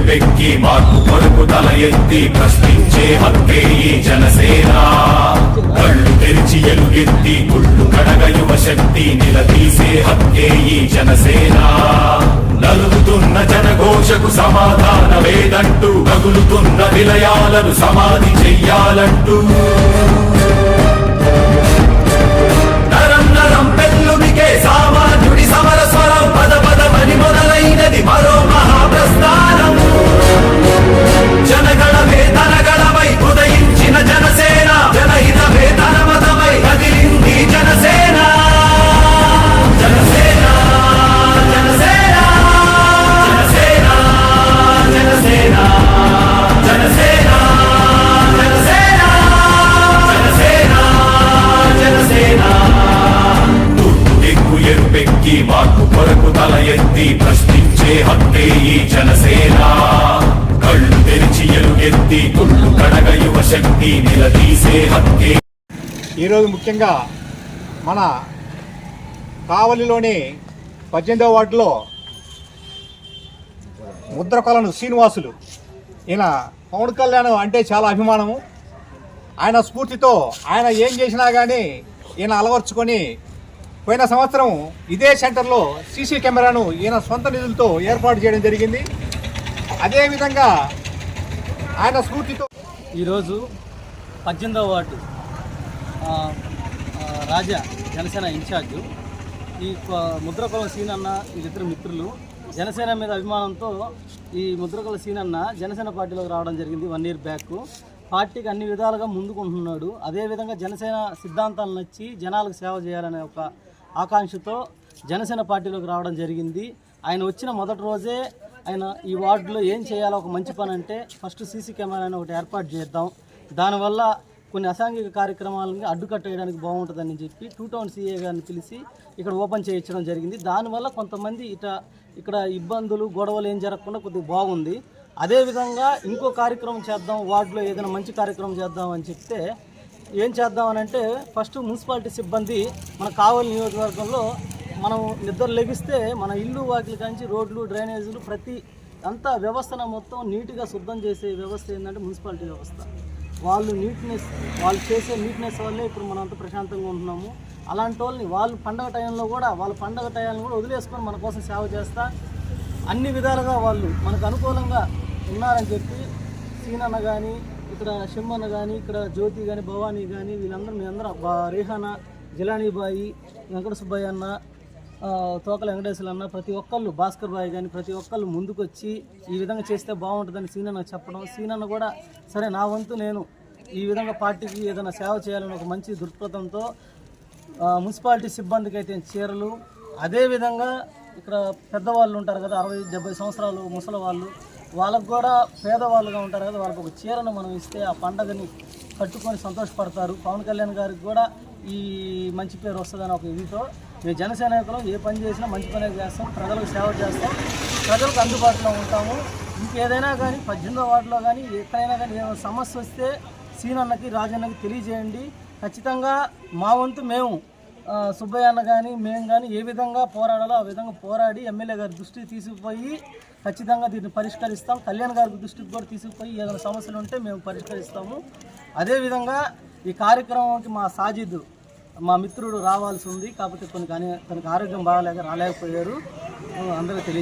ఎరుపెక్కి మార్పు కొరకు తల ఎత్తి ప్రశ్నించే హక్కే ఈ జనసేన. కళ్ళు తెరిచి ఎలుగెత్తి గుళ్ళు కడగ యువ శక్తి నిలదీసే హక్కే ఈ జనసేన. నలుగుతున్న జనఘోషకు సమాధానమేదంటూ తగులుతున్న విలయాలను సమాధి చెయ్యాలంటూ నరం నరం పెళ్ళునికే సామాన్యుడి సమర స్వరం పద పదమని మొదలైనది మరో మహాప్రస్థానం. జనగణమే తనగణమై ఉదయించిన జనసేన, జనహితమే తన మతమై కదిలింది జనసేన. జనసేన జనసేన జనసేన జనసేన జనసేన జనసేన జనసేన జనసేన. తూర్పు దిక్కు ఎరుపెక్కి మార్పు కొరకు తల ఎత్తి ప్రశ్నించే హక్కే ఈ జనసేన. కళ్ళు తెరిచి ఎలుగెత్తి గుళ్ళు కడగ యువ శక్తి నిలదీసే హక్కే. ఈరోజు ముఖ్యంగా మన కావలిలోని 18వ వార్డులో ముద్రకొలను శ్రీనివాసులు, ఈయన పవన్ కళ్యాణ్ అంటే చాలా అభిమానము. ఆయన స్ఫూర్తితో ఆయన ఏం చేసినా కానీ ఈయన అలవర్చుకొని పోయిన సంవత్సరం ఇదే సెంటర్లో సీసీ కెమెరాను ఈయన సొంత నిధులతో ఏర్పాటు చేయడం జరిగింది. అదేవిధంగా ఆయన స్ఫూర్తితో ఈరోజు 18వ వార్డు రాజా జనసేన ఇన్ఛార్జు ఈ ముద్రకొల సీనన్న వీళ్ళిద్దరు మిత్రులు జనసేన మీద అభిమానంతో ఈ ముద్రకొల సీనన్న జనసేన పార్టీలోకి రావడం జరిగింది 1 year బ్యాక్. పార్టీకి అన్ని విధాలుగా ముందుకుంటున్నాడు. అదేవిధంగా జనసేన సిద్ధాంతాలు నచ్చి జనాలకు సేవ చేయాలనే ఒక ఆకాంక్షతో జనసేన పార్టీలోకి రావడం జరిగింది. ఆయన వచ్చిన మొదటి రోజే ఆయన ఈ వార్డులో ఏం చేయాలో ఒక మంచి పని అంటే ఫస్ట్ సీసీ కెమెరాని ఒకటి ఏర్పాటు చేద్దాం, దానివల్ల కొన్ని అసాంఘిక కార్యక్రమాలని అడ్డుకట్టేయడానికి బాగుంటుందని చెప్పి 2 టౌన్ సిఏ గారిని పిలిచి ఇక్కడ ఓపెన్ చేయించడం జరిగింది. దానివల్ల కొంతమంది ఇక్కడ ఇబ్బందులు గొడవలు ఏం జరగకుండా కొద్దిగా బాగుంది. అదేవిధంగా ఇంకో కార్యక్రమం చేద్దాం, వార్డులో ఏదైనా మంచి కార్యక్రమం చేద్దాం అని చెప్తే ఏం చేద్దామని అంటే ఫస్ట్ మున్సిపాలిటీ సిబ్బంది మన కావలి నియోజకవర్గంలో మనం నిద్ర లెగిస్తే మన ఇల్లు వాకిలి కాంచి రోడ్లు డ్రైనేజీలు ప్రతి అంతా వ్యవస్థను మొత్తం నీట్గా శుద్ధం చేసే వ్యవస్థ ఏంటంటే మున్సిపాలిటీ వ్యవస్థ. వాళ్ళు చేసే నీట్నెస్ వల్లే ఇప్పుడు మనం అంత ప్రశాంతంగా ఉంటున్నాము. అలాంటి వాళ్ళని వాళ్ళు పండగ టైంలో కూడా వదిలేసుకొని మన కోసం సేవ చేస్తా అన్ని విధాలుగా వాళ్ళు మనకు అనుకూలంగా ఉన్నారని చెప్పి సీనన్న కానీ ఇక్కడ షిమ్మన్న కానీ ఇక్కడ జ్యోతి కానీ భవానీ కానీ వీళ్ళందరూ మీ అందరూ రేహానా జిలానీబాయి వెంకట సుబ్బయ్య అన్న తోకల వెంకటేశ్వర అన్న ప్రతి ఒక్కళ్ళు భాస్కర్ బాయ్ కానీ ప్రతి ఒక్కళ్ళు ముందుకొచ్చి ఈ విధంగా చేస్తే బాగుంటుందని సీనన్న చెప్పడం, సీనన్న కూడా సరే నా వంతు నేను ఈ విధంగా పార్టీకి ఏదైనా సేవ చేయాలని ఒక మంచి దృక్పథంతో మున్సిపాలిటీ సిబ్బందికి అయితే చీరలు, అదేవిధంగా ఇక్కడ పెద్దవాళ్ళు ఉంటారు కదా 60-70 సంవత్సరాలు ముసలి వాళ్ళకు కూడా పేదవాళ్ళుగా ఉంటారు కదా, వాళ్ళకు ఒక చీరను మనం ఇస్తే ఆ పండగని కట్టుకొని సంతోషపడతారు. పవన్ కళ్యాణ్ గారికి కూడా ఈ మంచి పేరు వస్తుందని ఒక ఇదితో మేము జనసేనకులు ఏ పని చేసినా మంచి పనే చేస్తాం, ప్రజలకు సేవ చేస్తాం, ప్రజలకు అందుబాటులో ఉంటాము. ఇంకేదైనా కానీ 18వ వార్డులో కానీ ఎక్కడైనా కానీ ఏమైనా సమస్య వస్తే సీనన్నకి రాజన్నకి తెలియజేయండి. ఖచ్చితంగా మా వంతు మేము సుబ్బయ్య అన్న కానీ మేము కానీ ఏ విధంగా పోరాడాలో ఆ విధంగా పోరాడి ఎమ్మెల్యే గారి దృష్టికి తీసుకుపోయి ఖచ్చితంగా దీన్ని పరిష్కరిస్తాం. కళ్యాణ్ గారి దృష్టికి కూడా తీసుకుపోయి ఏదైనా సమస్యలు ఉంటే మేము పరిష్కరిస్తాము. అదేవిధంగా ఈ కార్యక్రమానికి మా సాజిద్ మా మిత్రుడు రావాల్సి ఉంది, కాకపోతే తనకు ఆరోగ్యం బాగాలేక రాలేకపోయారు. అందరూ తెలియజేస్తారు.